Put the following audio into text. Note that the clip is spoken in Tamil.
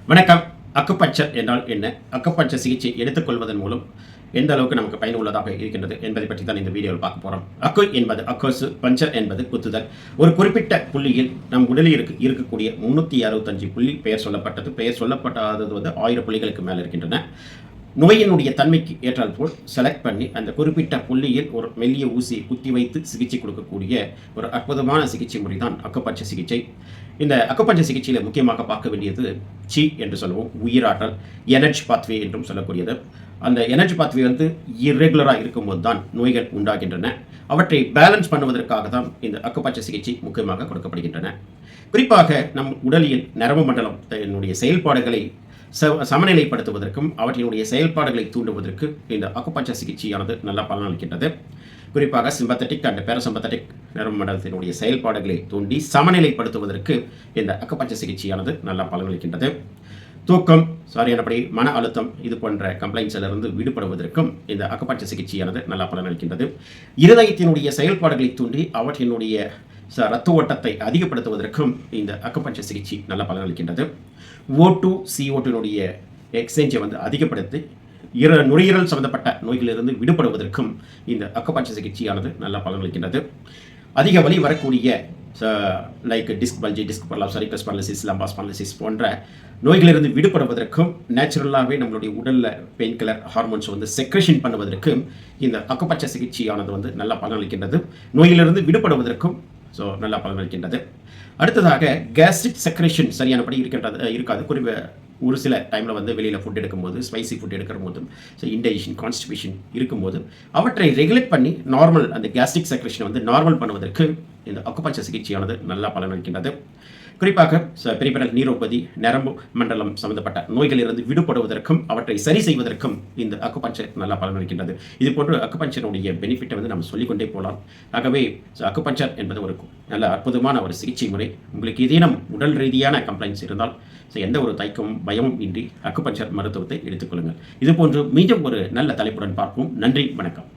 வணக்கம். அக்குபஞ்சர் என்றால் என்ன? அக்குபஞ்சர் சிகிச்சை எடுத்துக்கொள்வதன் மூலம் எந்த அளவுக்கு நமக்கு பயனுள்ளதாக இருக்கின்றது என்பதை பற்றி தான் இந்த வீடியோவில் பார்க்க போகிறோம். அக்கு என்பது அக்கோசு, பஞ்சர் என்பது குத்துதல். ஒரு குறிப்பிட்ட புள்ளியில் நம் உடலில் இருக்கக்கூடிய 365 புள்ளி பெயர் சொல்லப்பட்டது. பெயர் சொல்லப்படாதது 1000 புள்ளிகளுக்கு மேலே இருக்கின்றன. நோயினுடைய தன்மைக்கு ஏற்றால் போல் செலக்ட் பண்ணி அந்த குறிப்பிட்ட புள்ளியில் ஒரு மெல்லிய ஊசியை குத்தி வைத்து சிகிச்சை கொடுக்கக்கூடிய ஒரு அற்புதமான சிகிச்சை முறை தான் அக்குபஞ்சர் சிகிச்சை. இந்த அக்குபஞ்சர் சிகிச்சையில் முக்கியமாக பார்க்க வேண்டியது சி என்று சொல்லுவோம், உயிராற்றல், எனர்ஜி பாத்வே என்றும் சொல்லக்கூடியது. அந்த எனர்ஜி பாத்வே இர்ரெகுலராக இருக்கும்போது தான் நோய்கள் உண்டாகின்றன. அவற்றை பேலன்ஸ் பண்ணுவதற்காக தான் இந்த அக்குபஞ்சர் சிகிச்சை முக்கியமாக கொடுக்கப்படுகின்றன. குறிப்பாக நம் உடலில் நரம்பு மண்டலத்தினுடைய செயல்பாடுகளை சமநிலைப்படுத்துவதற்கும் அவற்றினுடைய செயல்பாடுகளை தூண்டுவதற்கு இந்த அக்குபஞ்சர் சிகிச்சையானது நல்ல பலனளிக்கின்றது. குறிப்பாக சிம்பத்தட்டிக் அண்ட் பேரசிம்பத்தட்டிக் நரம்பு மண்டலத்தினுடைய செயல்பாடுகளை தூண்டி சமநிலைப்படுத்துவதற்கு இந்த அக்குபஞ்சர் சிகிச்சையானது நல்ல பலனளிக்கின்றது. தூக்கம், சரியானபடி மன அழுத்தம், இது போன்ற கம்ப்ளைண்ட்ஸிலிருந்து விடுபடுவதற்கும் இந்த அக்குபஞ்சர் சிகிச்சையானது நல்ல பலனளிக்கின்றது. இருதயத்தினுடைய செயல்பாடுகளை தூண்டி அவற்றினுடைய இரத்த ஓட்டத்தை அதிகப்படுத்துவதற்கும் இந்த அக்குபஞ்சர் சிகிச்சை நல்ல பலனளிக்கின்றது. O2 CO2 எக்ஸ்சேஞ்சை அதிகப்படுத்தி நுரையீரல் சம்பந்தப்பட்ட நோய்களிலிருந்து விடுபடுவதற்கும் இந்த அக்குபஞ்சர் சிகிச்சையானது நல்ல பலனளிக்கின்றது. அதிக வலி வரக்கூடிய like disc bulge, disc prolapse, சைக்கஸ் பாரலிசிஸ், லம்பாஸ் பாரலிசிஸ் போன்ற நோய்களிலிருந்து விடுபடுவதற்கும் நேச்சுரலாகவே நம்மளுடைய உடலில் பெயின் கில்லர் ஹார்மோன்ஸ் செக்ரேஷன் பண்ணுவதற்கு இந்த அக்குபஞ்சர் சிகிச்சையானது நல்ல பலனளிக்கின்றது. நோயிலிருந்து விடுபடுவதற்கும் நல்ல பலனளிக்கின்றது. அடுத்ததாக கேஸ்ட்ரிக் செக்ரேஷன் சரியானபடி இருக்காது. ஒரு சில டைமில் வெளியில் ஃபுட் எடுக்கும்போது, ஸ்பைசி ஃபுட் எடுக்கிற போதும், இன்டைஜஷன், கான்ஸ்டிபேஷன் இருக்கும்போது அவற்றை ரெகுலேட் பண்ணி நார்மல் அந்த கேஸ்ட்ரிக் செக்ரேஷனை நார்மல் பண்ணுவதற்கு இந்த அக்குபஞ்சர் சிகிச்சையானது நல்லா பலனளிக்கின்றது. குறிப்பாக பெரிபெரல் நீரோபதி, நரம்பு மண்டலம் சம்பந்தப்பட்ட நோய்களிலிருந்து விடுபடுவதற்கும் அவற்றை சரி செய்வதற்கும் இந்த அக்குபஞ்சர் நல்லா பலனளிக்கின்றது. இது போன்று அக்குபஞ்சருடைய பெனிஃபிட்டை நம்ம சொல்லிக்கொண்டே போகலாம். ஆகவே அக்குபஞ்சர் என்பது ஒரு நல்ல அற்புதமான ஒரு சிகிச்சை முறை. உங்களுக்கு ஏதேனும் உடல் ரீதியான கம்ப்ளைண்ட்ஸ் இருந்தால் எந்த ஒரு தயக்கமும் பயமும் இன்றி அக்குபஞ்சர் மருத்துவத்தை எடுத்துக்கொள்ளுங்கள். இதுபோன்று மீண்டும் ஒரு நல்ல தலைப்புடன் பார்ப்போம். நன்றி, வணக்கம்.